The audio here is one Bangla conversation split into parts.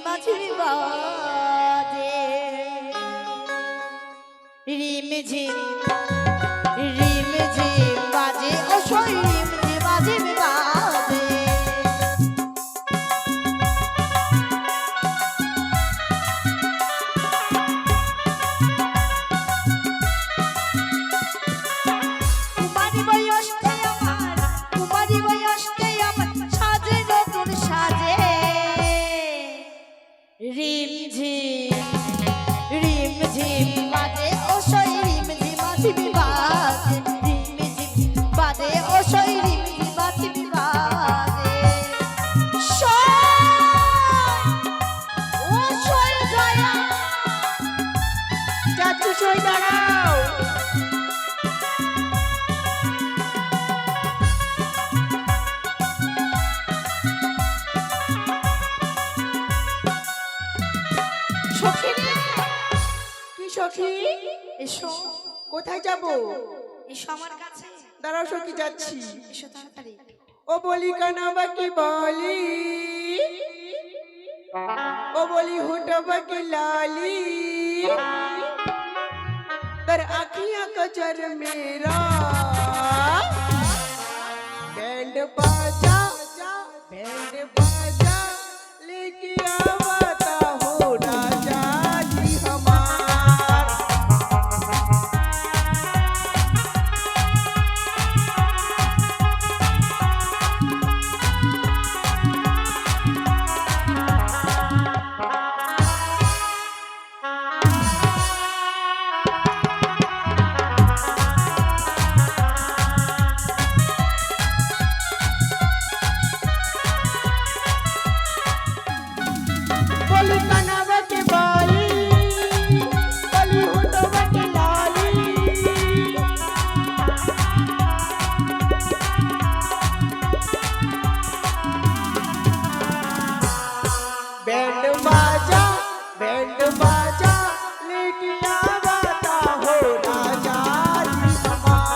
মাঝি বাজে রিম ঝিম বাজে অসই রিম ঝিম মাঝি বাজে কোথায় যাব? এসো আমার কাছে। দাঁড়াও সখী, যাচ্ছি। এসো তাড়াতাড়ি। ও বলি কানাবা কি বলি, ও বলি হোটবা কি লালি, तर आँखियाँ कचर मेरा बैंड बाजा लेके आवता हो राजा जी हमार। बैंड बाजा लेके आवता हो राजा जी हमार। बैंड बाजा लेके आवता हो राजा जी हमार।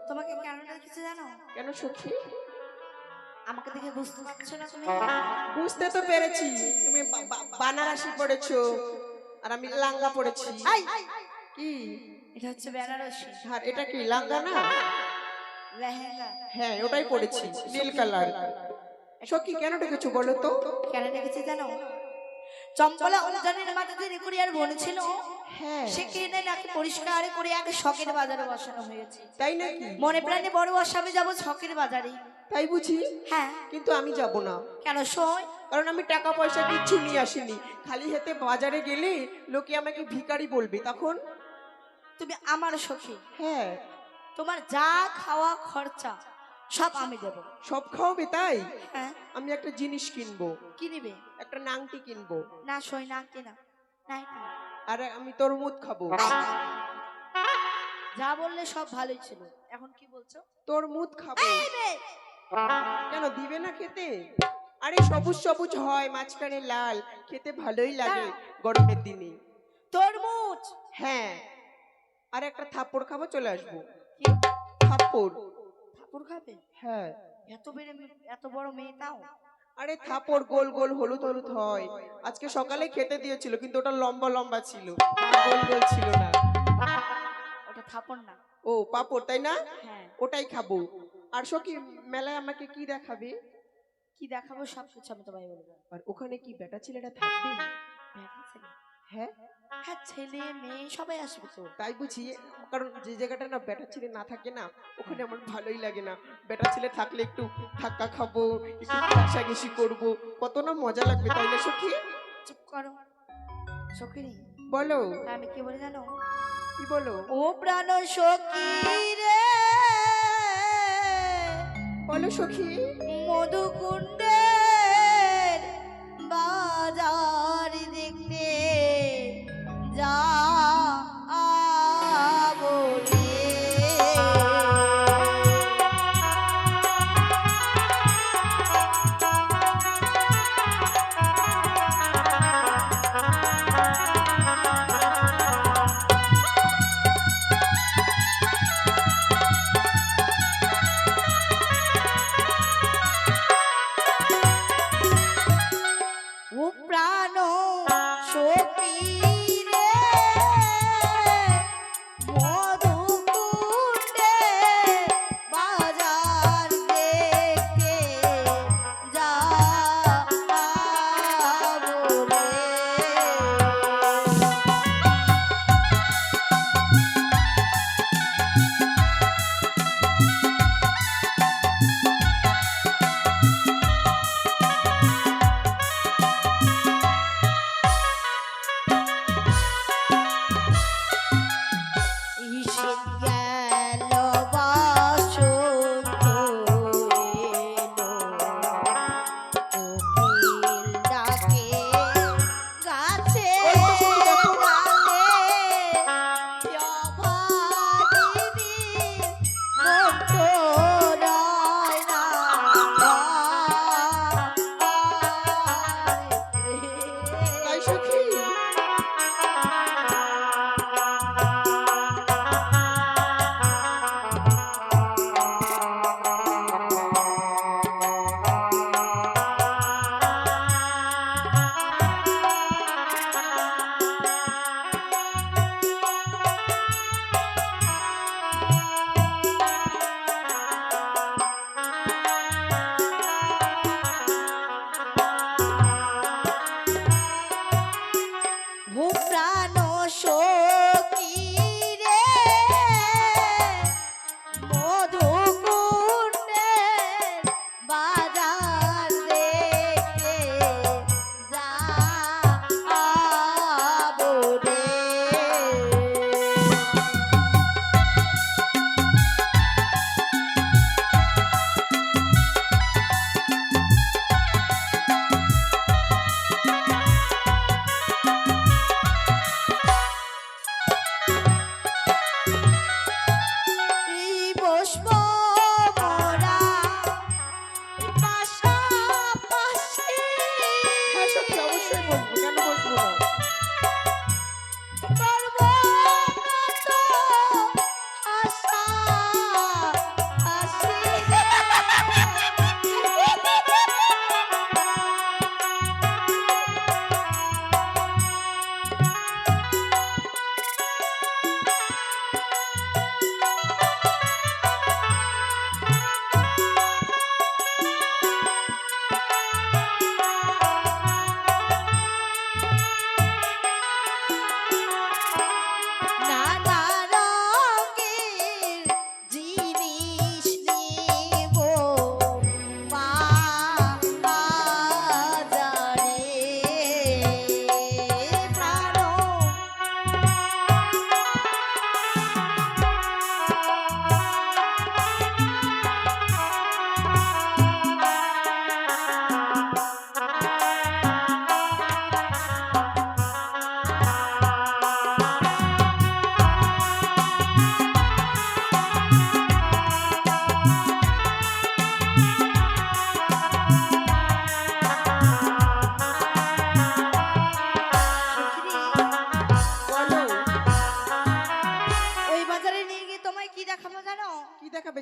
তোমাকে কেন রেখেছি জানো? কেন সখী? আমাকে দেখে বুঝতে পারছো না তুমি? বুঝতে তো পেরেছি, তুমি বানারসি পড়েছো আর আমি লাঙ্গা পড়েছি। কি এটা হচ্ছে বেনারসি। আর এটা কি লাঙ্গা না? লেহেঙ্গা। হ্যাঁ, ওটাই পড়েছি, নীল কালার। সখী কেন ডেকেছো বলো তো? কেন রেখেছি জানো? চম্পলা অঞ্জনের মাথা ধরে কুড়িয়ার বোন ছিল, হ্যাঁ, সে কিনে নাকি পরিষ্কার করে আগে শখের বাজারে বসানো হয়েছে। তাই নাকি? মনে প্রাণে বড় আসামে যাব শখের বাজারে। তাই বুঝি? হ্যাঁ। কিন্তু আমি যাব না। কেন সই? কারণ আমি টাকা পয়সা কিচ্ছু নিয়ে আসিনি। খালি হাতে বাজারে গেলে লোকে আমাকে ভিখারি বলবে, তখন তুমি আমার সখী। হ্যাঁ, তোমার যা খাওয়া খরচা সব আমি দেব। সব খাওয়াবে? তাই হ্যাঁ। আমি একটা জিনিস কিনবো। কি নিবে? একটা নাংটি কিনবো। না সই, নাংটি না, নাইটি। আর আমি তরমুজ খাবো। যা বললে সব ভালোই ছিল, এখন কি বলছো? তোর মুদ খাবো। এই মেয়ে, কেন দিবে না খেতে? আরে সবুজ সবুজ হয়, মাঝখানে লাল, খেতে ভালোই লাগে গরমের দিনে। তরমুজ। হ্যাঁ, আর একটা থাপ্পড় খাবো, চলে আসবো। কি থাপ্পড়। ঠাকুর খাবে? হ্যাঁ। এত বড় মেয়ে তাও? আরে থাপ্পড় গোল গোল হলুদ হলুদ হয়। আজকে সকালে খেতে দিয়েছিল, কিন্তু ওটা লম্বা লম্বা ছিল, গোল গোল ছিল না। ওটা থাপড় না। ও পাপড়, তাই না? হ্যাঁ। ওটাই খাবো। আর সখী, মেলায় আমাকে কি দেখাবে? কি দেখাবো? সব কিছু আমি তোমায় বলবো। আর ওখানে কি বেটা ছেলেটা থাকবে? বেটা ছেলে? হ্যাঁ। হ্যাঁ, ছেলে মেয়ে সবাই আসবে তো। তাই বুঝি, কারণ যে জায়গাটা না বেটা ছেলে না থাকে না, ওখানে আমার ভালোই লাগে না। বেটা ছেলে থাকলে একটু ধাক্কা খাবো, একটু ঘেঁষাঘেঁষি করবো, কত না মজা লাগবে, তাই না সখী? চুপ করো সখিনী। বলো। আমি কি বলি জানো? কি বলো? ও প্রাণ সখী রে, বলো সখী। মধুকুণ্ডের বাজার দেখতে যা বলে। ও প্রাণ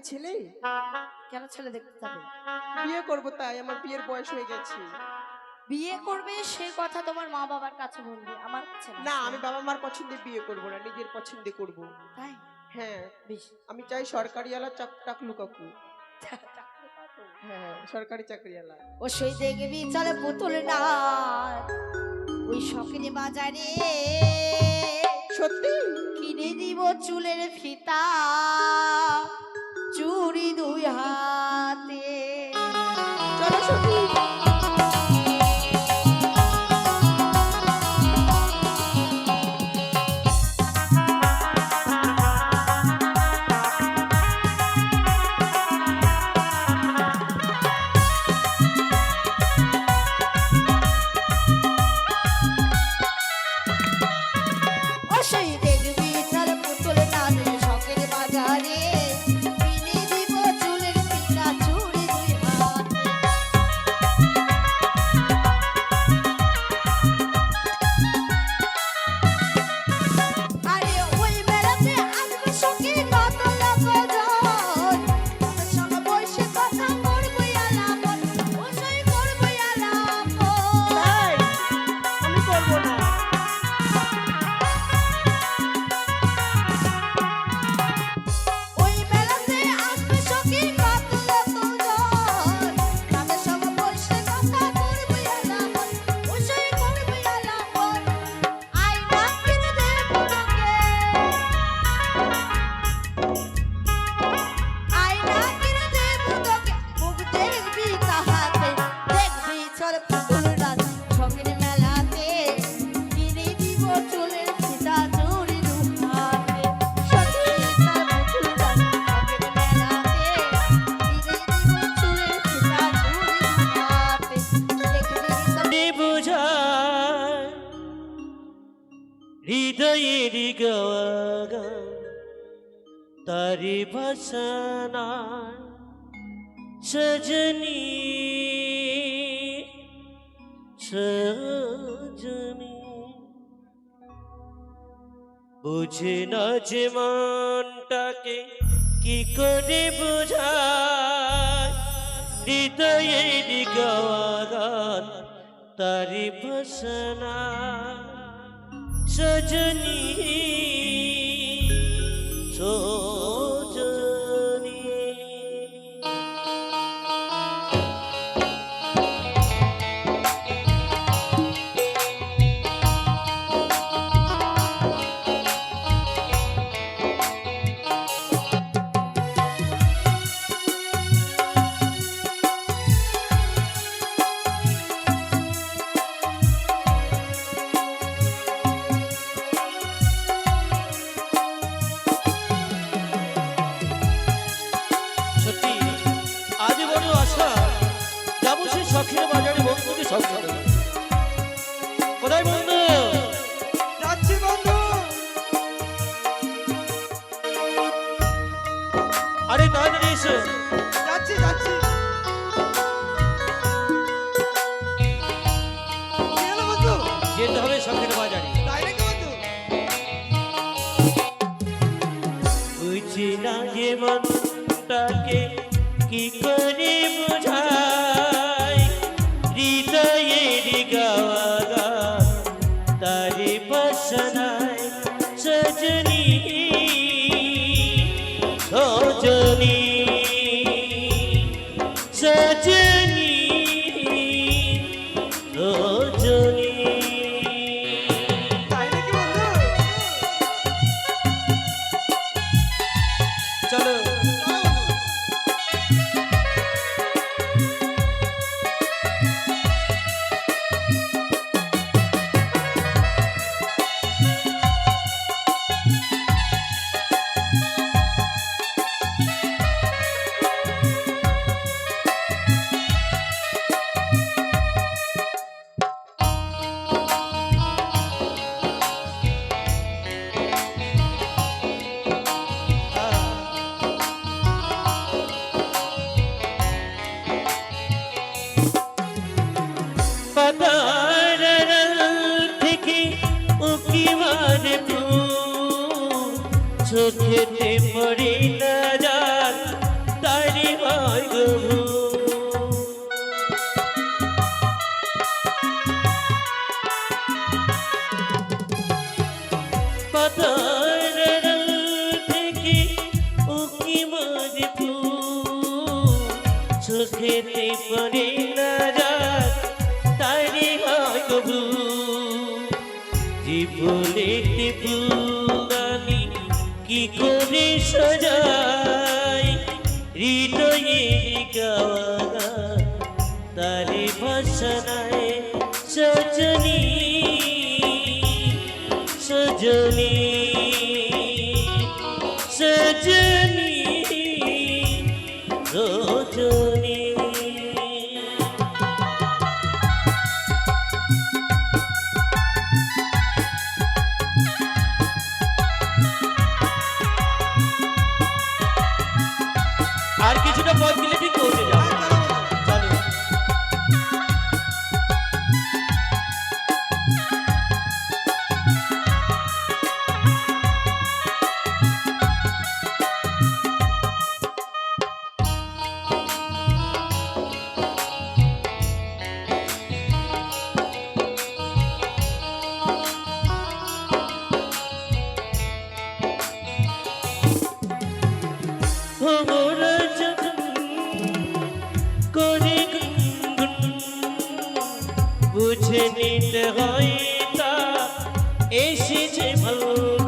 ছেলে? কেন ছেলে দেখতে যাবে? বিয়ে করবো, তাই আমার বিয়ের বয়স হয়ে গেছে। বিয়ে করবে সে কথা তোমার মা বাবার কাছে বলবে, আমার কাছে না, আমি বাবা মার পছন্দে বিয়ে করবো না, নিজের পছন্দে করব। তাই? হ্যাঁ, বেশ। আমি চাই সরকারিওয়ালা টাকলু কাকু। হ্যাঁ, সরকারি চাকরিওয়ালা। ও সেই দেখবি চলে পুতুল না ওই শখের বাজারে, সত্যি? কিনে দিব চুলের ফিতা চুড়ি দুই হাতে। চলো সত্যি। ও সেই দেখবি চলে পুতুল না শখের বাজারে, কিনে দিব চুলের ফিতা চুড়ি দুই হাতে। আরে ওই বেড়াতে আসবে সখী কত লোকজন, তাদের সঙ্গে বসে কথা করবো আলাপন, ও সই করবো আলাপন। তাই? আমি করবো না। ওই বেড়াতে আসবে সখী কত লোকজন, তাদের সঙ্গে বসে কথা করবো আলাপন, ও সই করবো আলাপন। আয়না কিনে দেবো তোকে, আয়না কিনে দেবো তোকে, মুখ দেখবি তাহাতে, দেখবি চল পুতুল নাচ শখের মেলাতে, কিনে দিব চুলের ফিতা চুড়ি দু হাতে। সত্যি তার পুতুল নাচ শখের মেলাতে, কিনে দিব চুলের ফিতা চুড়ি দু হাতে। দেখবি চল বোঝায় হৃদয়ের গাওয়া গান তারি ভাষানায় সজনী সজনী বুঝে না যে মনটাকে কি করে বোঝায় হৃদয়ের গাওয়া গান তারি ভাষানা সজনী সজনী। সত্যি আজ বড় আশা যাবো সে শখের বাজারে বন্ধুকে সব সাথে। কোথায় বন্ধু? যাচ্ছি বন্ধু। আরে তাড়াতাড়ি এসো। যাচ্ছি যাচ্ছি। কি হলো বন্ধু? যেতে হবে শখের বাজারে। তাই নাকি বন্ধু? বুঝি না যে মনটাকে কি করে বোঝায় হৃদয়ের গাওয়া গান তারি বাসনায় সজনী সজনী সজনী সজনী। তাই নাকি বন্ধু? চলো চলো বন্ধু। পাতার থেকে উকি মারে ফুল চোখেতে পড়ি না যান কভু পাতার আড়াল থেকে উকি মাঝে ফুল চোখেতে পড়ে না রাত তারে হয় কভু জীবনেতে ফুলদানি কি করে সাজাই হৃদয়ে গাওয়া গান তারে ভাষায় সজনী সজনী সজনী রজনী আর কিছুটা পথ গেলে ঠিক পৌঁছে যাবো চলো ভোমরা যখন করে গুনগুন বুঝে নিতে হয় তা এসেছে ফাল্গুন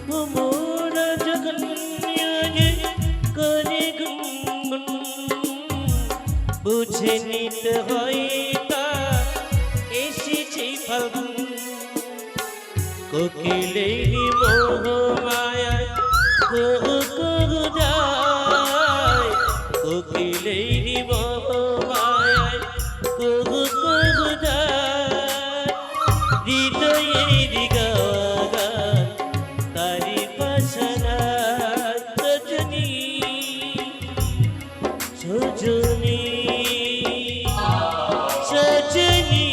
ভোমরা যখন করে গুনগুন বুঝে নিতে হয় তা এসেছে ফাল্গুন কোকিলেরি মোহ মায়ায় কুহু কুহু যায় কোকিলেরি মোহ মায়ায় কুহু কুহু যায় হৃদয়ের গাওয়া গান তারি বাসনা সজনী সজনী সজনী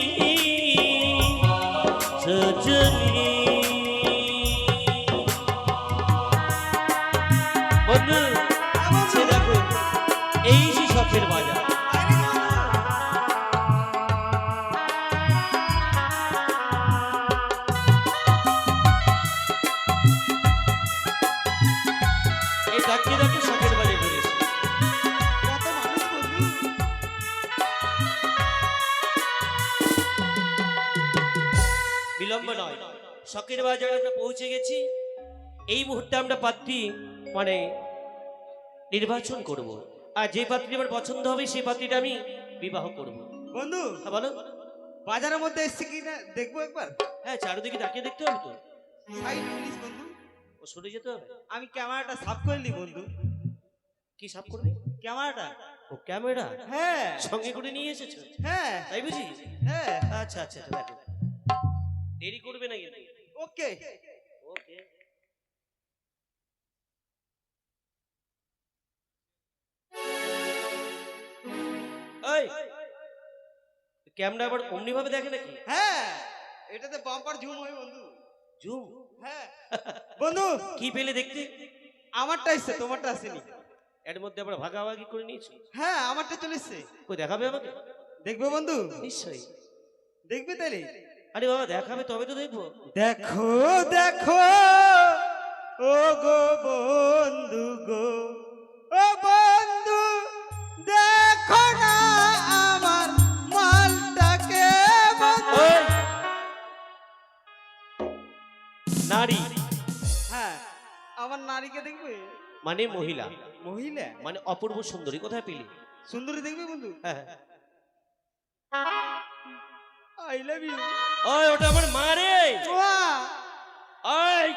সজনী বন্ধু সে দেখো এই যে শখের বাজার এই ডাকিয়ে ডাকিয়ে শখের বাজার ঘুরেছে কত মানুষ বন্ধু বিলম্ব নয় শখের বাজারে আমরা পৌঁছে গেছি এই মুহূর্তে আমরা পাত্রী মানে নির্বাচন করব আর যে পাত্রী আমার পছন্দ হবে সেই পাত্রীটা আমি বিবাহ করব বন্ধু হ্যাঁ বলো বাজারের মধ্যে এসছে কি না দেখবো একবার হ্যাঁ চারিদিকে তাকিয়ে দেখতে হবে তো সাইড প্লিজ বন্ধু ও সরে যেতে হবে আমি ক্যামেরাটা সাফ করে নি বন্ধু কি সাফ করবে ক্যামেরাটা ও ক্যামেরা হ্যাঁ সঙ্গে করে নিয়ে এসেছো হ্যাঁ তাই বুঝি হ্যাঁ আচ্ছা আচ্ছা আচ্ছা, দেখো দেরি করবে না কিন্তু ওকে ওকে এই ক্যামেরা আবার অমনি ভাবে দেখে নাকি হ্যাঁ এটাতে বাম্পার জুম হয় বন্ধু জুম হ্যাঁ বন্ধু কি পেলে দেখতে আমারটা এসছে তোমারটা আসেনি এর মধ্যে আমরা ভাগাভাগি করে নিয়েছি হ্যাঁ আমারটা চলে এসছে কই দেখাবে আমাকে দেখবে বন্ধু নিশ্চয়ই দেখবে তাইলে আরে বাবা দেখাবে তবে তো দেখবো দেখো দেখো ও গো বন্ধু গো ও বন্ধু দেখো না আমার মালটাকে বন্ধু। ওই! নারী হ্যাঁ আমার নারীকে দেখবে মানে মহিলা মহিলা মানে অপূর্ব সুন্দরী কোথায় পেলি সুন্দরী দেখবে বন্ধু হ্যাঁ হ্যাঁ। আই লাভ ইউ ওই ওটা আমার মা রে ওই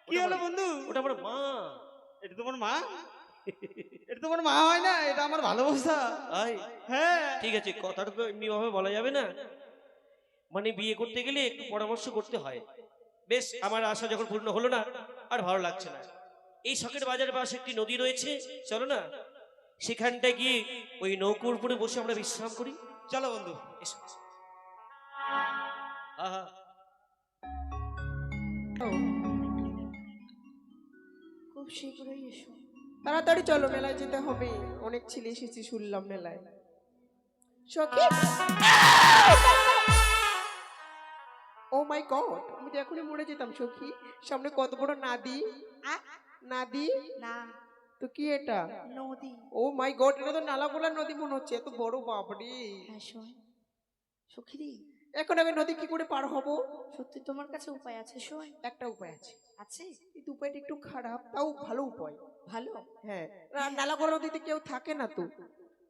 কি হলো বন্ধু ওটা আমার মা এটা তোমার মা এটা তোমার মা হয় না এটা আমার ভালোবাসা ওই হ্যাঁ ঠিক আছে কথাটা তো এমনি ভাবে বলা যাবে না মানে বিয়ে করতে গেলে একটু পরামর্শ করতে হয় বেশ আমার আশা যখন পূর্ণ হলো না আর ভালো লাগছে না এই শখের বাজারের পাশে একটি নদী রয়েছে চলো না সেখানটা গিয়ে ওই নৌকোর উপরে বসে আমরা বিশ্রাম করি চলো বন্ধু এসো। আহা খুব শীঘ্রই এসো। তাড়াতাড়ি চলো, মেলায় যেতে হবে। অনেক ছেলে এসেছি শুনলাম মেলায়। সখী, ও মাই গড, আমি তো এখনই মরে যেতাম সখী। সামনে কত বড় নাদি। আ? নাদি না, তো কি এটা? নদী। ও মাই গড, এটা তো নালাগোলা নদী মনে হচ্ছে, এত বড়, বাপরে। হ্যাঁ শোন সখীরি, এখন আমি নদী কি করে পার হব? সত্যি তোমার কাছে উপায় আছে শোন। একটা উপায় আছে, আছে? কিন্তু উপায়টা একটু খারাপ, তাও ভালো উপায়। ভালো? হ্যাঁ, নালাগোলা নদীতে কেউ থাকে না তো,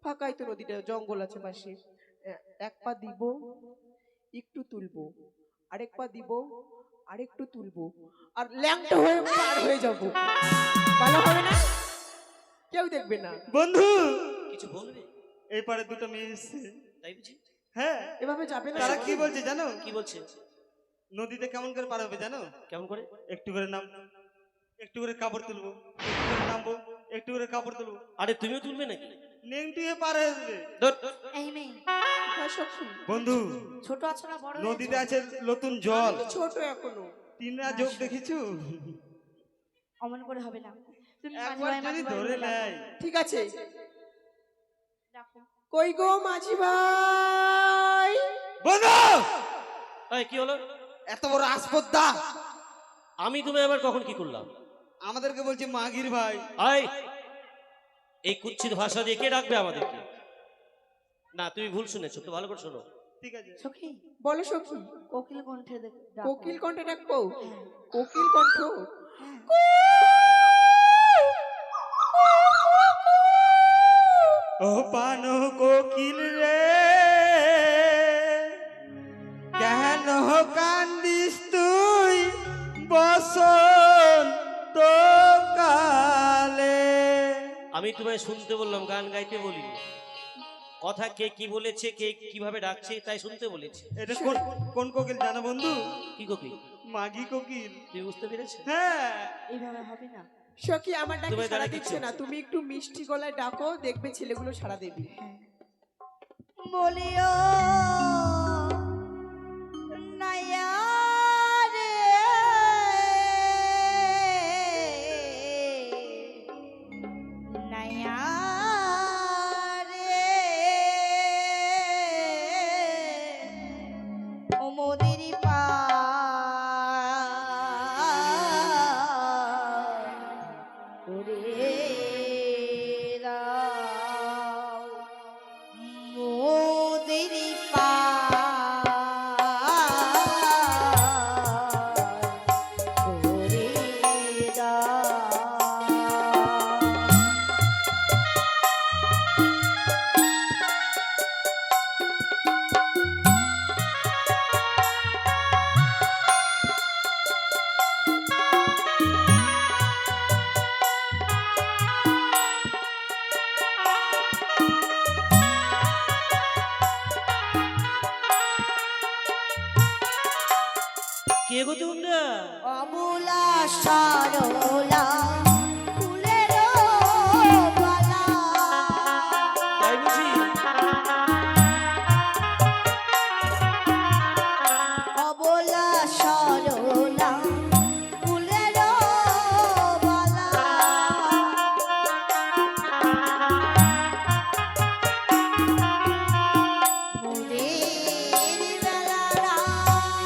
ফাঁকাই তো নদীটা, জঙ্গল আছে পাশে। এক পা দিব, একটু তুলবো, আরেক পা দিব, আরেকটু তুলবো, আর ল্যাংটা হয়ে পার হয়ে যাব। ভালো হবে না? কেউ দেখবে না। বন্ধু, কিছু বলবে? এই পারে দুটো মেয়ে এসছে। তাই বুঝি? হ্যাঁ, এভাবে যাবে না। তারা কি বলছে জানো? কি বলছে? নদীতে কেমন করে পার হবে জানো? কেমন করে? একটু করে নাম, একটু করে কাপড় তুলবো, একটু করে নামবো, একটু করে কাপড় তুলবো, আরে তুমিও তুলবে নাকি? নেংটিয়ে পার হয়ে যাবে। ধুর, এই মেয়ে হ্যাঁ সখী, বন্ধু, ছোট আছো না বড়? নদীতে আছে নতুন জল, আমি ছোট এখনো। তিনরা যোগ দেখেছো? অমন করে হবে না। তুমি মাঝি একবার ভাই, যদি মাঝি ভাই ধরে বলে ডাকো। নেয়। ঠিক আছে, ডাকো। কই গো মাঝি ভাই? বন্ধু, এই কি হলো? এত বড় আসপদ্দা আমি তুমি আবার কখন কি করলাম? আমাদেরকে বলছে মাগির ভাই। আই, এই কুচ্ছিত ভাষা দিয়ে কে ডাকবে আমাদেরকে? না, তুমি ভুল শুনেছো, তো ভালো করে শোনো। ঠিক আছে, সখী, বলো সখী। কোকিল কণ্ঠে ডাকো। কোকিল কণ্ঠে ডাকবো? হ্যাঁ, কোকিল কণ্ঠ? হ্যাঁ। ও পানো কোকিল রে, কেন কান্দিস তুই বসন্ত কালে? আমি তোমায় শুনতে বললাম, গান গাইতে বলিনি। কথা কে কি বলেছে, কে কিভাবে ডাকছে তাই শুনতে বলেছে। এটা কোন কোন কোকিল জানো বন্ধু? কি কোকিল? মাগি কোকিল। তুমি বুঝতে পেরেছো? হ্যাঁ, এইভাবে হবে না। সখী, আমার ডাকে তোমায় সাড়া দ্বারা দিচ্ছে কিছু না, তুমি একটু মিষ্টি গলায় ডাকো, দেখবে ছেলেগুলো সাড়া দেবে। হ্যাঁ। বলিও নাইয়া রে, নাইয়া রে, ও মোদের ওরে রাও মোদের ওরে রাও। কে গো তোমরা? অবলা সরলা ফুলের বালা, তাই বুঝি? অবলা সরলা ফুলের বালা, মোদের বেলা রায়,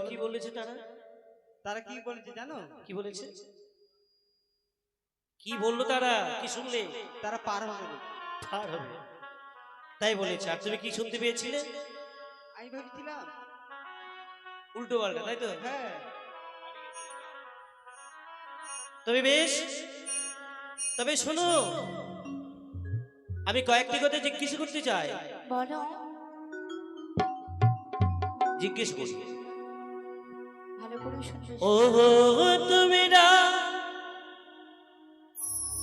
কি বলেছে তারা? তারা কি বলেছে জানো? কি বলেছে? কি বললো তারা? কি শুনলে? তারা পার হবে না। পার হবে তাই বলেছে। আর তুমি কি শুনতে পেয়েছিলে? আমি ভেবেছিলাম উল্টো পাল্টা, তাই তো? হ্যাঁ তবে বেশ, তবে শোনো, আমি কয়েকটি কথা জিজ্ঞেস করতে চাই। বলো। জিজ্ঞেস করি। ভালো করে শুনবে। ও তুমি না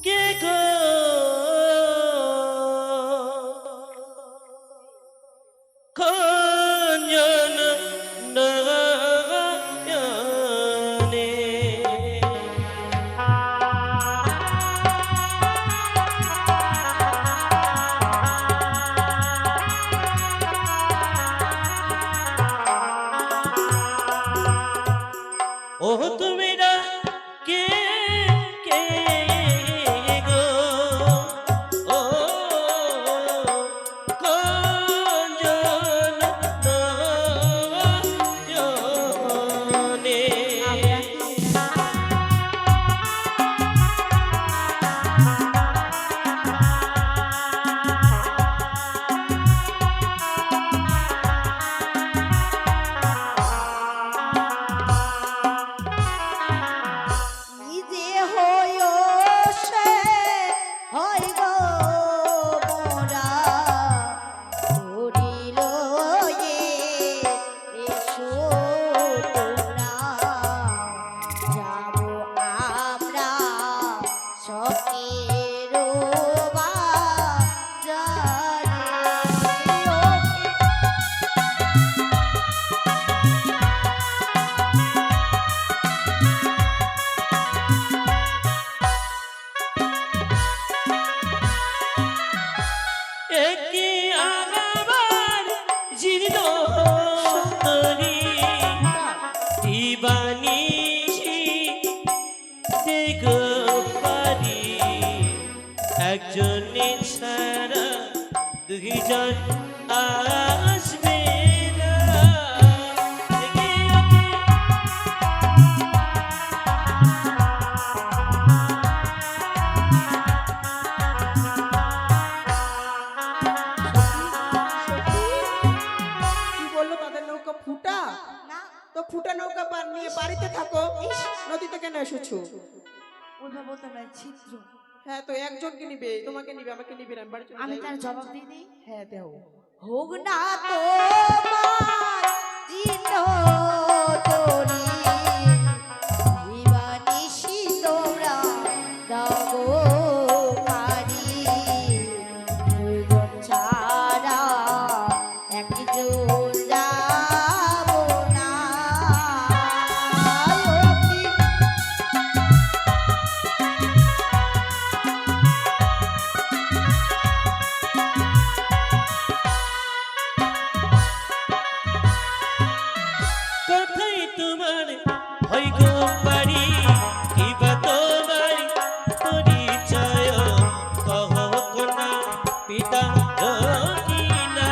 কে গো, খঞ্জন নয়নে। ও তুমি না কে কে গো, ও খঞ্জন নয়নে। নিজে হইও সে হয় গো মোরা করিল এসো তোমরা যাব আমরা সখের একি আগাবার জীর্ণ তরি দিবানিশি দেখো পারি, একজনে ছাড়া দুইজন আসবে না। একি কি বললো তাদের নৌকা ফুটা? না তো ফুটা নৌকা নিয়ে বাড়িতে থাকো, নদীতে কেন এসেছো? ওইভাবে বলতে না, ছিদ্র। হ্যাঁ তো একজনকে নিবে, তোমাকে নিবে, আমাকে নিবে না, আমি বাড়ি চলে আমি যাই। তার জবাব দিয়ে দিই। হ্যাঁ দেও। হোক না তোমার জীর্ণ তরি দিবানিশি তোমরা দাগো পারি, দুইজন ছাড়া একজন যাব না। কথাই তোমার হয় গো পারি, কিবা তোমার পরিচয় কহ কোনা পিতা কিনা।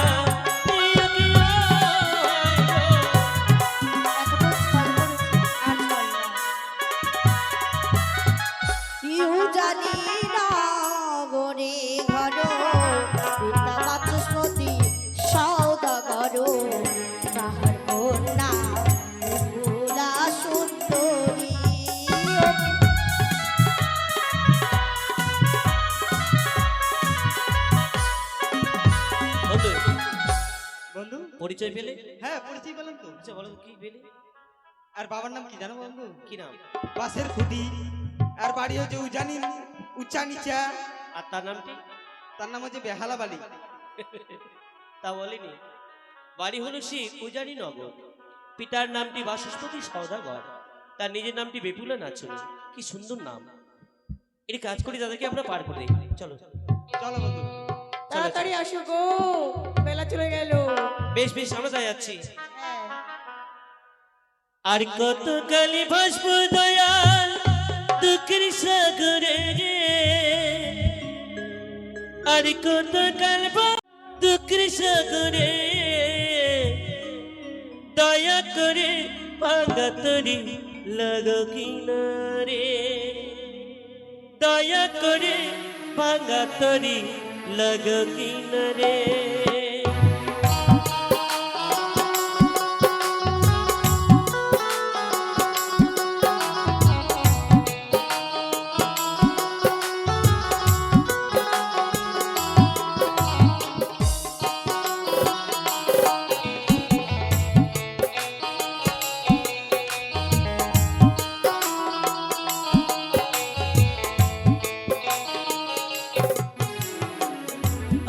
এতটুকু ছল করেছি, আর ছল না। ইউ জানি না গরে ঘর পিতা বাচস্পতি সৌদাগর, তাহার কন্যা বিপুলা সুন্দরী। বন্ধু, বন্ধু। পরিচয় পেলে? হ্যাঁ পরিচয় পেলাম তো। আচ্ছা বলো কি পেলে? আর বাবার নাম কি জানো বন্ধু? কি নাম? বাসের খুঁটি। আর বাড়ি হচ্ছে উজানি উচ্চা নিচা। আর তার নামটি? তার নাম হচ্ছে বেহালা বালি। তা বলেনি। বাড়ি হলো সে উজানি নগর, পিতার নামটি বাচস্পতি সওদাগর, তার নিজের নামটি বেপুলা নাচুনি। কি সুন্দর নাম! এর কাজ করি দাদাকে আমরা পার করে দিই। চলো চলো বন্ধু। তাড়াতাড়ি আসো গো, বেলা চলে গেল। বেশ বেশ, আমরা তাই যাচ্ছি। হ্যাঁ আর কত কালি ভাসব দয়াল দুঃখের সাগরে রে, আর কত কাল দুঃখের সাগরে, দয়া করে ভাঙা তরি লাগো কিনারে দয়া করে ভাঙা তরি লাগো কিনারে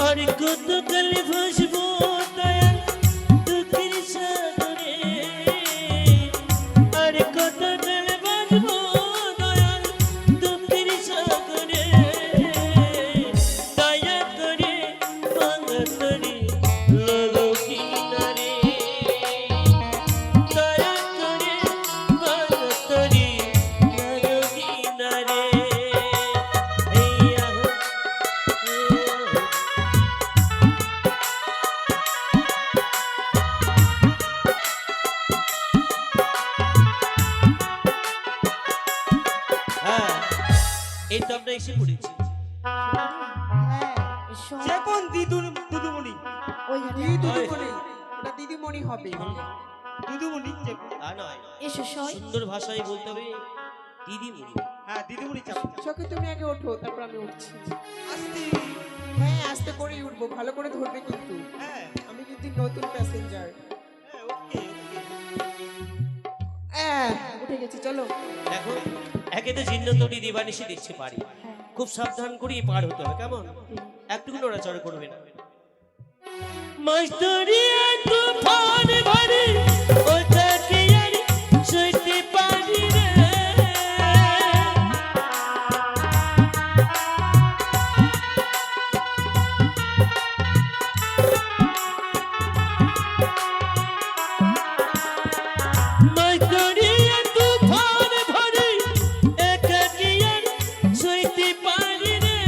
আর কত কালে ভাসবো দয়াল দুঃখের সাগরে আর কত কালে ভাসবো দয়াল দুঃখের সাগরে দয়া করে ভাঙা তরি লাগো কিনারে দয়া করে ভাঙা তরি লাগো কিনারে এই আহো হ্যাঁ এই তো আমরা এসে পড়েছি হ্যাঁ এসো সে কোন দুদুমণি ওই ঘাটে দিদিমণি ওটা দিদিমণি হবে দুদুমণি তা নয় এসো সই সুন্দর ভাষায় বলতে হবে দিদিমণি হ্যাঁ দিদিমণি চাপ সখী তুমি আগে ওঠো তারপর আমি উঠছি আসতে হ্যাঁ আস্তে করেই উঠবো ভালো করে ধরবে কিন্তু হ্যাঁ আমি কিন্তু নতুন প্যাসেঞ্জার হ্যাঁ ওকে উঠে গেছি চলো দেখো একে তো জীর্ণ তরি দিবানিশি দেখছি পারি হ্যাঁ খুব সাবধান করে পার হতে হবে কেমন একটু নড়াচড়া করবে না মাস্টারিয়া তুফান ভরে ওটাকে আর সইতে পারি রে মাস্টারিয়া তুফান ভরে একাকি আর সইতে পারি রে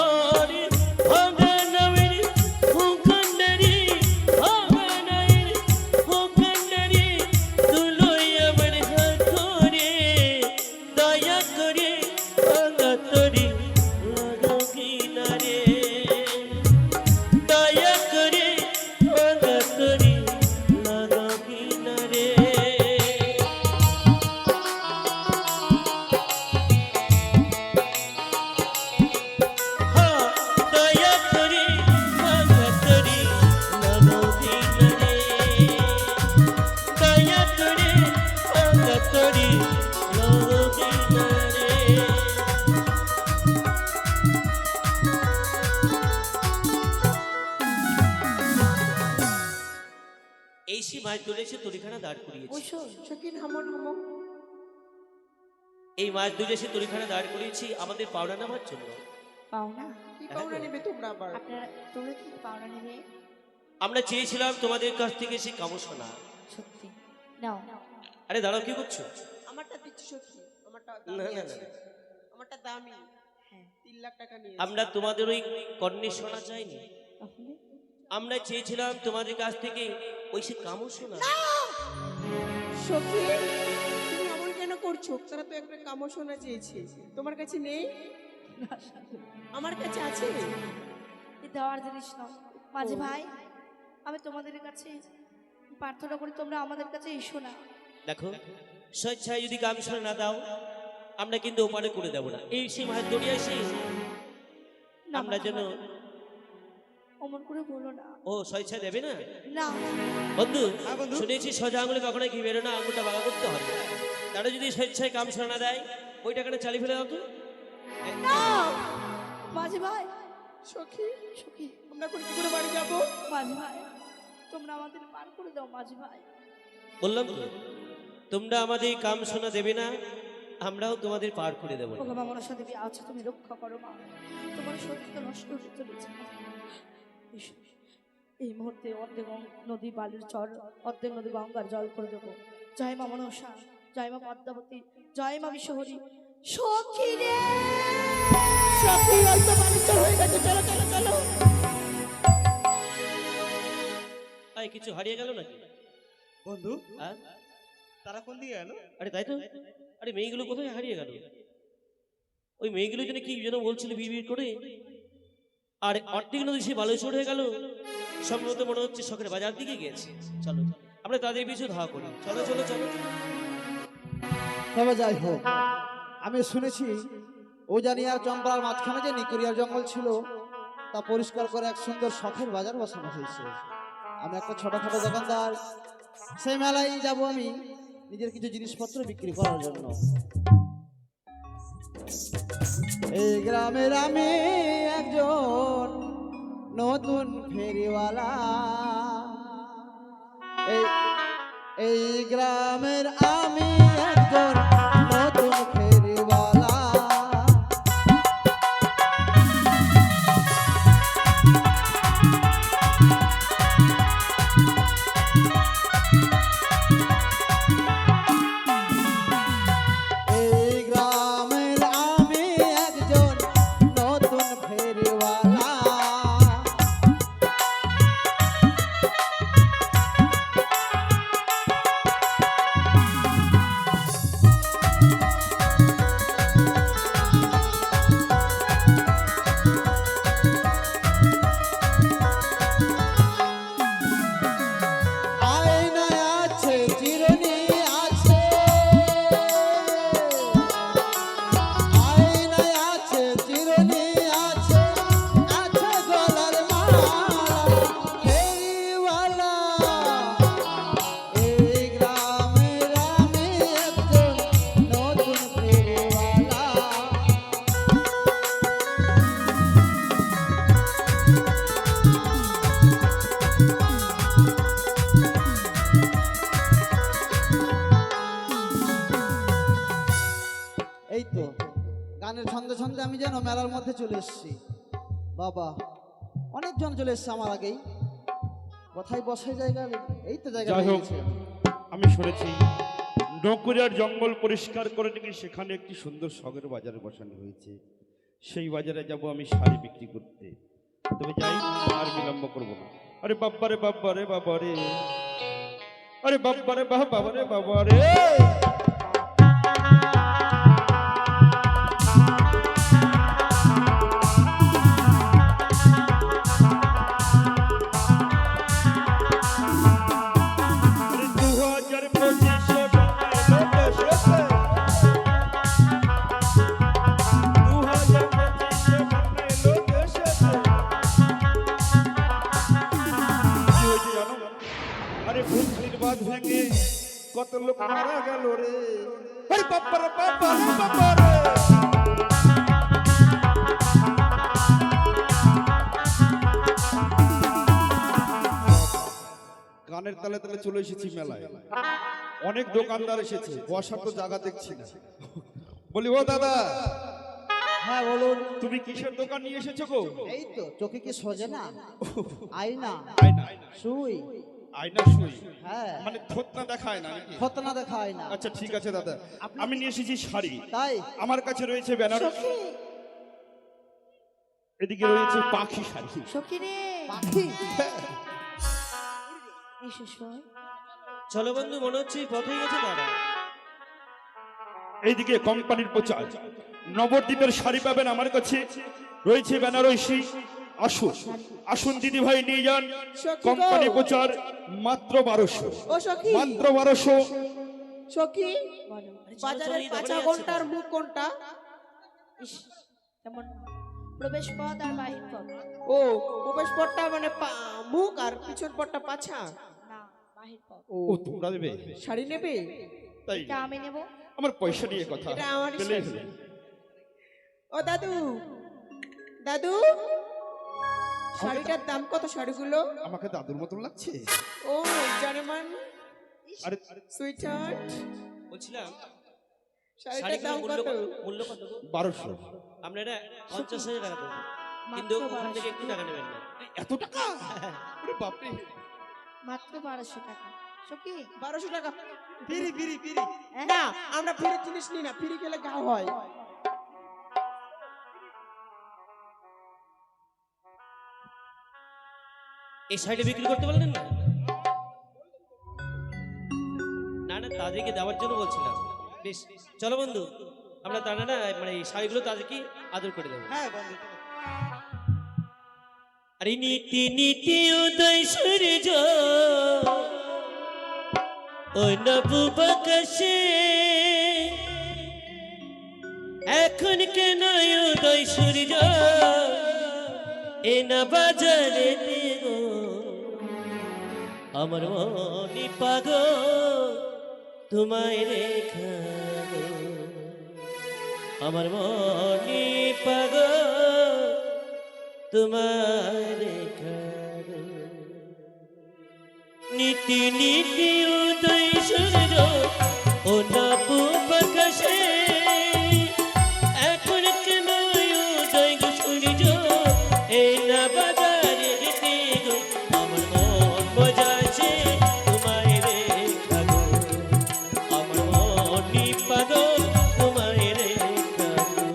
আরে ভাঙা নবীর হুকন্ডারি ভাঙা নবীর হুকন্ডারি তুলোই আমার হাত ধরে দয়া করে ভাঙা তরি লাগো কিনারে দয়া করে ভাঙা তরি লাগো কিনারে হ্যাঁ দয়া করে ভাঙা তরি লাগো কিনারে দয়া করে ভাঙা তরি লাগো কিনারে এই সে মাছ ধরেছে তরিখানা দাঁড় করিয়েছে ওই সই সখী হামো হামো এই মাছ ধরে সে তরিখানা দাঁড় করিয়েছি আমাদের পাওনা নামার জন্য পাও না কি পাওনা নেবে তোমরা আবার আপনারা তোমরা কি পাওনা নেবে আমরা চেয়েছিলাম তোমাদের কাছ থেকে সে কামসনা সত্যি নাও আরে দাঁড়াও কি করছো আমারটা দিচ্ছি সখী আমারটা না, দামি না, আছে না। আমারটা দামি হ্যাঁ 3 লাখ টাকা নিয়ে আমরা তোমাদের ওই কর্ণে শোনা চাইনি তাহলে আমরা চেয়েছিলাম তোমাদের কাছ থেকে ওই সে কামসনা সখী তুমি এমন কেন করছো তারা তো একটা কামোশনা চেয়েছে তোমার কাছে নেই আমার কাছে আছে এই দেওয়ার জিনিস নাও মাঝে ভাই আমি তোমাদের কাছে প্রার্থনা করি তোমরা আমাদের কাছে এসো না দেখো স্বেচ্ছায় যদি কামসনা না দাও আমরা কিন্তু ওপারে করে দেবো না এই সে মাছ দড়িয়ে এসে না, আমরা যেন অমন করে বলো না ও স্বেচ্ছায় দেবে না না বন্ধু হ্যাঁ, বন্ধু। শুনেছি সোজা আঙুলে কখনো কি বেরো না আঙুলটা বাঁকা করতে হবে তারা যদি স্বেচ্ছায় কামসনা না দেয় ওই টাকাটা চালিয়ে ফেলে দাও তো না মাঝে ভাই সখী সখী আমরা করে কি করে বাড়ি যাবো মাঝে ভাই তোমরা আমাদের পার করে দাও মাঝে ভাই বললাম তো তোমরা আমাদের কামসনা দেবে না আমরাও তোমাদের পার করে দেবো না। ওগো মা মনসা দেবী আচ্ছা তুমি রক্ষা করো মা তোমার সত্যি তো নষ্ট হয়ে চলেছে এসো, এই মুহূর্তে অর্ধেক নদী বালির চর অর্ধেক নদী গঙ্গার জল করে দেবো জয় মা মনসা জয় মা পদ্মাবতী জয় মা বিশ্বহরি সখী রে সখী হয়তো বালির চর হয়ে গেছে চলো চলো চলো আয় কিছু হারিয়ে গেল নাকি বন্ধু আর তারা কোন দিকে গেল? আরে তাই তো, আরে মেয়েগুলো কোথায় হারিয়ে গেল? ওই মেয়েগুলো যেন কি যেন বলছিল বিড় করে, আর অর্ধেক নদী সে বালুচর হয়ে গেল। সম্ভবত মনে হচ্ছে শখের বাজার দিকে গিয়েছে। চলো আমরা তাদের পিছু ধাওয়া করি, চলো চলো চলো। তবে যাই হোক, আমি শুনেছি উজানি আর চম্পার মাঝখানে যে নিকুরিয়ার জঙ্গল ছিল তা পরিষ্কার করে এক সুন্দর শখের বাজার বসানো হয়েছে। আমি একটা ছোটখাটো দোকানদার, সেই মেলায় যাব আমি নিজের কিছু জিনিসপত্র বিক্রি করার জন্য। এই গ্রামের আমি একজন নতুন ফেরিওয়ালা, এই এই গ্রামের আমি একজন নতুন ফেরিওয়ালা। এই গ্রামের আমি একজন নতুন ফেরিওয়ালা। আয়নায় আছে চিরুনি আছে, আয়নায় আছে চিরুনি আছে, আছে গলার মালা ফেরিওয়ালা। এই গ্রামের আমি একজন নতুন ফেরিওয়ালা। এই তো গানের ছন্দে ছন্দে আমি যেন মেলার মধ্যে চলে এসেছি। বাবা, অনেকজন চলে এসছে আমার আগেই। কোথায় বসে জায়গা? এই তো জায়গা যাই পেয়ে হোক, গেছি। আমি শুনেছি নকুরিয়ার জঙ্গল পরিষ্কার করে নাকি সেখানে একটি সুন্দর শখের বাজার বসানো হয়েছে। সেই বাজারে যাব আমি শাড়ি বিক্রি করতে। তবে যাই, আর বিলম্ব করবো না। আরে বাব্বারে বাব্বারে বাবারে, আরে বাব্বারে বাবারে বাবারে। আরে 2025 বাংলায় লোক এসেছে। 2025 বাংলায় লোক এসেছে। কি হয়েছে জানো? আরে ভুতনির বাঁধ ভেঙে কত লোক মারা গেল রে। আরে বাপ্পারে বাপ্পারে বাপ্পারে। গানের তালে তালে চলে এসেছি মেলায়। অনেক দোকানদার এসেছে, বসার তো জায়গা দেখছি না। বলি, ও দাদা, হ্যাঁ বলুন। তুমি কিসের দোকান নিয়ে এসেছো গো? এই তো চোখে কি সোজে না? আয়না, আয়না, সুই। আয়না সুই, হ্যাঁ, মানে থতনা দেখায় না নাকি? খতনা দেখা আয়না। আচ্ছা ঠিক আছে দাদা, আমি নিয়ে এসেছি শাড়ি। তাই আমার কাছে রয়েছে বেনারসি, এদিকে রয়েছে পাখি শাড়ি। সখী রে, পাখি। এসো শোন। চলো বন্ধু, মনে হচ্ছে এই পথেই গেছে দাদা। এইদিকে কোম্পানির প্রচার, নবদ্বীপের শাড়ি পাবেন আমার কাছে। রয়েছে বেনারসি। আসুন আসুন দিদি ভাই, নিয়ে যান। সখী গো। কোম্পানি প্রচার মাত্র 1200, ও সখী, মাত্র 1200। সখী, বলো। বাজারের পাঁচা কোনটার মুখ কোনটা? ইস, কেমন প্রবেশ পথ আর বাহির পথ? ও, প্রবেশ পথটা মানে মুখ আর পিছন পথটা পাছা। না, বাহির পথ। ও তোমরা দেবে? শাড়ি নেবে? তাই এটা আমি নেব। আমার পয়সা নিয়ে কথা, এটা আমারই পেলেই শাড়ি। হলো। ও দাদু, দাদু, শাড়িটার দাম কত? শাড়িগুলো? আমাকে দাদুর মতন লাগছে। ও জানেমান আরে সুইটহার্ট, বলছিলাম শাড়িটার দাম শাড়িগুলোর কত? মূল্য কত গো? 1200। আমরা এটা 50,000 টাকা দেবো, কিন্তু মাত্র ওখান থেকে 1200 একটু টাকা নেবেন না। এত টাকা? আরে বাপরে। মাত্র 1200 টাকা। সখী 1200 টাকা। ফিরি ফিরি ফিরি। হ্যাঁ? না, আমরা ফিরি জিনিস নিই না, ফিরি খেলে ঘাও হয়। এই শাড়িটা বিক্রি করতে পারলেন না? না তাদেরকে দেওয়ার জন্য বলছিলাম। বেশ চলো বন্ধু, আমরা তা না মানে এই শাড়িগুলো তাদেরকে আদর করে দেবো। হ্যাঁ বন্ধু আরে নীতি নীতি উদয় সূর্য ওই নবুব আকাশে, এখন কেন উদয় সূর্য এ না বাজারে গো, আমার মনি পাগল তোমায় রেখা গো, আমার মনি পাগল তোমায় রেখা গো। নীতি নীতি উদয় সূর্য ও নবুব আকাশে, এখন কেন উদয় গো সূর্য এই না বাজারে যেতে গো, আমার মন বোঝাছে তোমায় রেখা গো, আমার মনি পাগল তোমায় রেখা গো।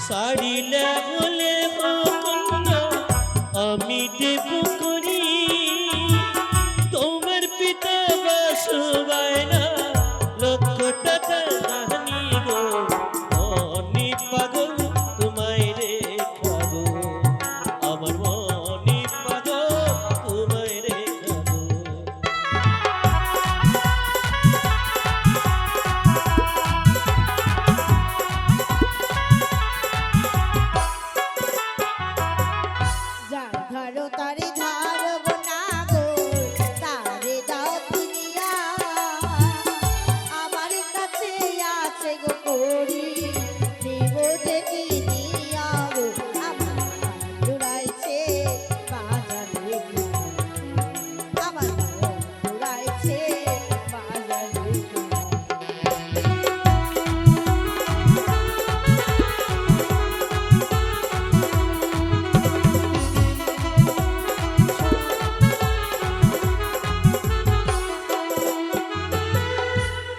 শাড়িলে বলে কন্যা আমি দেব করি, তোমার পিতা বাসবায় না লক্ষ টাকা দানি গো, মনি পাগল তোমায় রেখা গো, আমার মনি পাগল তোমায় রেখা গো। যার ধরো তারে ধারব না গো, তারে দাও ফিরিয়া, আমার কাছে আছে গো করি, দেব যে কিনিয়া গো, আমার জুড়াইছে বাজারে গো, আমার জুড়াইছে বাজারে গো।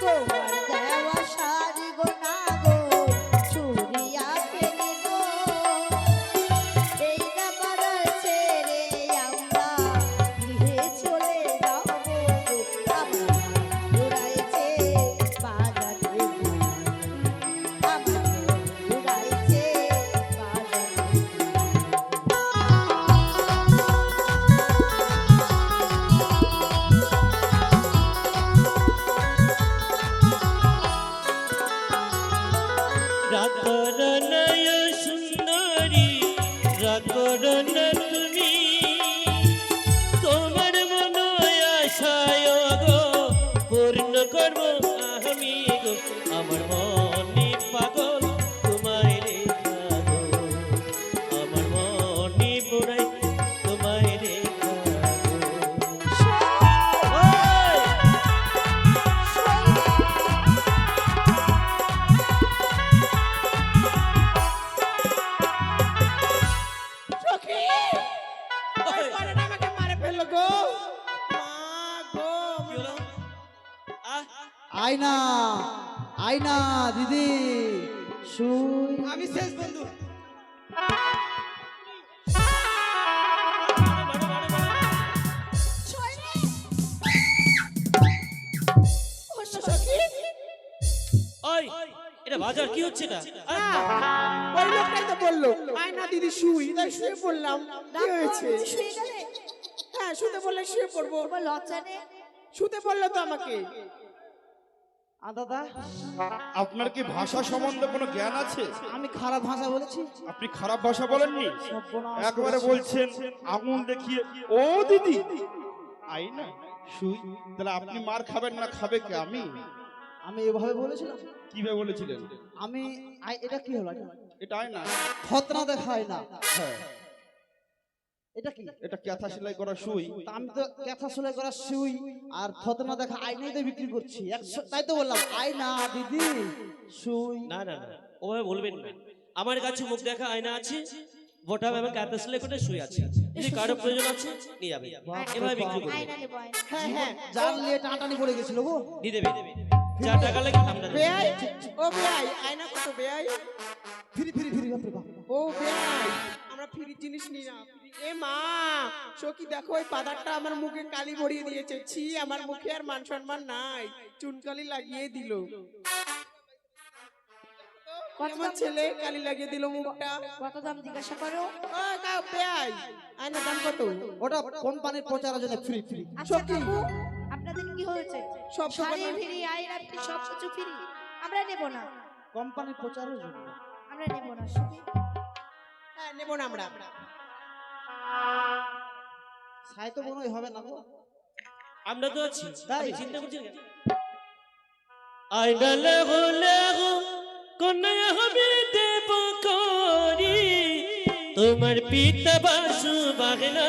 তোমার দেওয়া শাড়ি গো না গো, চুড়িয়া ফেলি গো, এই না পাড়ার ছেড়ে আমরা গৃহে চলে যাব গো, আমার ঘুরাইছে বাজারে গো, আমার ঘুরাইছে বাজারে রাকরণয় সুন্দরী রাকরণ তুমি, তোমার মন আশায় গো পূর্ণ করব আমি গো, আমার মনি পাগল তোমায় রেখা গো, আমার মনি বুড়াই তোমায় রেখা গো। ওই! সখী ওই পাড়াটা আমাকে মারে ফেললো গো, মা গো কি হলো? আহ, আয়না আয়না দিদি শুই। আমি শেষ বন্ধু। মারো, মারো, মারো, মারো। সখী ওই এটা বাজার কি হচ্ছে না? ওই লোকটাই তো বললো আয়না দিদি শুই, তাই শুয়ে পড়লাম। কি হয়েছে? শুয়ে গেলে হ্যাঁ শুতে বললে শুয়ে পড়বো। তোমার লজ্জা নেই? শুতে বললো তো আমাকে। দাদা আপনার কি ভাষা সম্বন্ধে কোনো জ্ঞান আছে? আমি খারাপ ভাষা বলেছি? আপনি খারাপ ভাষা বলেননি, সর্বনাশ একবারে করেছি। বলছেন আঙুল দেখিয়ে ও দিদি আয়না শুই। তাহলে আপনি মার খাবেন না, খাবে কে? আমি আমি এভাবে বলেছিলাম? কিভাবে বলেছিলেন? আমি এটা কি হলো? এটা আয়না? খতনা দেখায় না। হ্যাঁ, এটা কি? এটা ক্যাথা সেলাই করা সুই। তা আমি তো ক্যাথা সেলাই করা সুই আর খতনা দেখা আয়নাই তো বিক্রি করছি। তাই তো বললাম আয়না দিদি সুই। না না না, ওভাবে বলবেন না। আমার কাছে মুখ দেখা আয়না আছে, বটা এবং কাঁথা সেলাই করে শুয়ে আছে, যদি কারো প্রয়োজন আছে নিয়ে যাবে, এভাবে বিক্রি করবে। আয়না নেবো আয়না। হ্যাঁ হ্যাঁ জান নিয়ে টাটানি পড়ে গেছিল গো। দিয়ে দেবে, যা টাকা লাগে আমরা দেবো। বেয়াই ও বেয়াই আয়না কত বেয়াই? ফ্রি ফ্রি ফ্রি বাপরে বাপ। ও বেয়াই, আমরা ফ্রি জিনিস নিই না। এ মা, সখী দেখো ওই পাদারটা আমার মুখে কালি ভরিয়ে দিয়েছে। ছি, আমার মুখে আর মান সম্মান নাই, চুনকালি লাগিয়ে দিল। আমার ছেলে কালি লাগিয়ে দিল মুখটা। কত দাম জিজ্ঞাসা করো? ও কাউ বেয়াই, আয়না দাম কত? ওটা কোম্পানির প্রচারের জন্য ফ্রি ফ্রি। আচ্ছা সত্যি? বাবু, আপনাদের কি হয়েছে? সব শাড়ি দোকানে- ফ্রি, আয়না ফ্রি, সব কিছু ফ্রি। আমরা নেব না, কোম্পানির প্রচারের জন্য। আমরা নেব না শুধু। হ্যাঁ, নেব না আমরা। সাই তো মনে হয় হবে না গো। আমরা তো আছি, তাই? আপনি চিন্তা করছেন কেন? আইনা লেগো লেগো কন্যা হবে দেব করি, তোমার পিতা বাসু বাগনা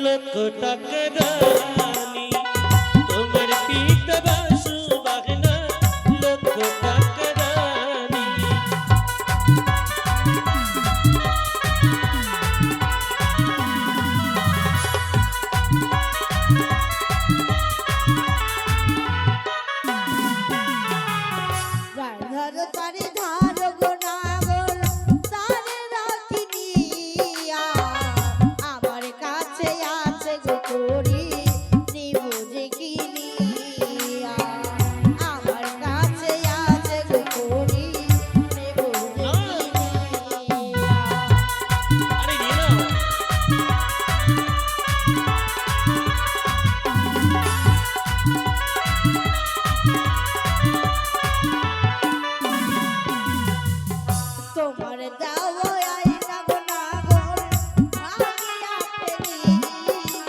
লক্ষ টাকা রানী, তোমার পিতা বাসু বাগনা লক্ষ টাকা রানী। যার ধার তারি ধার গো নাগর, তারে রাখিনি আমার কাছে আছে গো করি, নিব যে কিনিয়া। আমার কাছে আছে গো করি, নিব যে কিনিয়া। আরে নিয়ে নাও। তোমার দাও আইনা গো নাগর, ভাঙিয়া ফেলিব।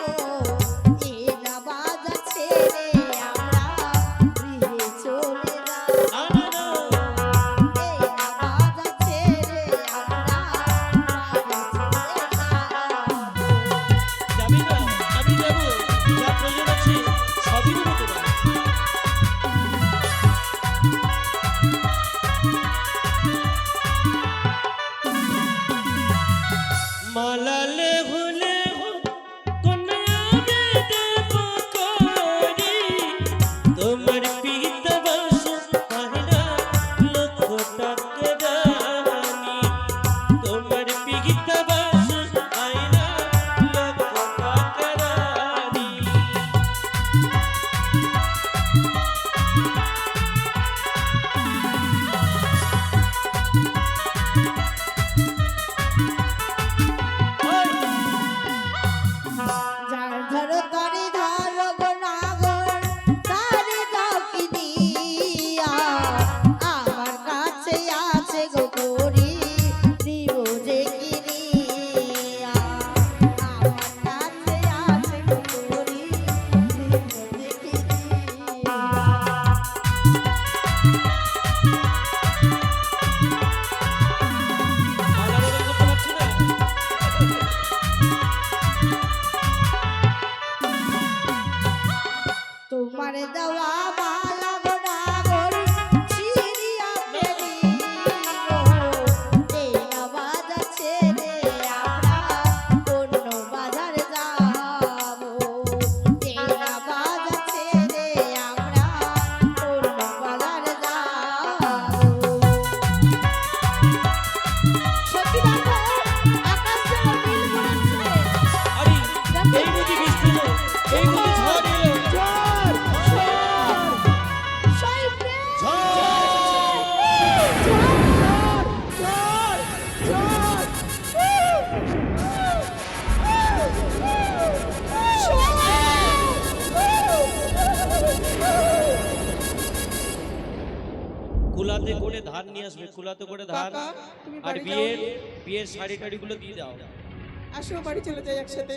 এই না বাজা ছেড়ে আমরা গৃহে চলে যাব। না না না, এই না বাজা ছেড়ে আমরা বাড়ি চলে যাব। যাবি না? আমি যাবো, যা প্রয়োজন আছে সবই দেবো তোমার। মালা লেগো লেগো কন্যা হবে দেব করি, তোমার পিতা বাসু বাগনা লক্ষ টাকা রানী, তোমার পিতা বাসু বাগনা লক্ষ টাকা রানী। যার ধর তারি ধার গো নাগর, তারে দাও কিনিয়া। আমার কাছে আছে গো করি, দিব যে কিনিয়া। আমার কাছে আছে গো করি, দিব যে কিনিয়া। মালা বদল করতে পারছি না। তোমার দেওয়া মালা গো নাগর, ছিঁড়িয়া ফেলিব। এই না বাজা ছেড়ে আমরা অন্য বাজার যাব। এই না বাজা ছেড়ে আমরা অন্য বাজার যাব। সত্যি দেখো, আকাশ যেন নীল পড়েছে। আরে এই বুঝি বৃষ্টি এলো, এই বুঝি ঝড় এলো। কুলাতে করে ধান নিয়ে আসবে, কুলাতে করে ধান। কাকা, তুমি আর বাড়ি বিয়ের যাও। বিয়ের শাড়ি টাড়িগুলো দিয়ে দাও। আসো বাড়ি চলে যাই একসাথে।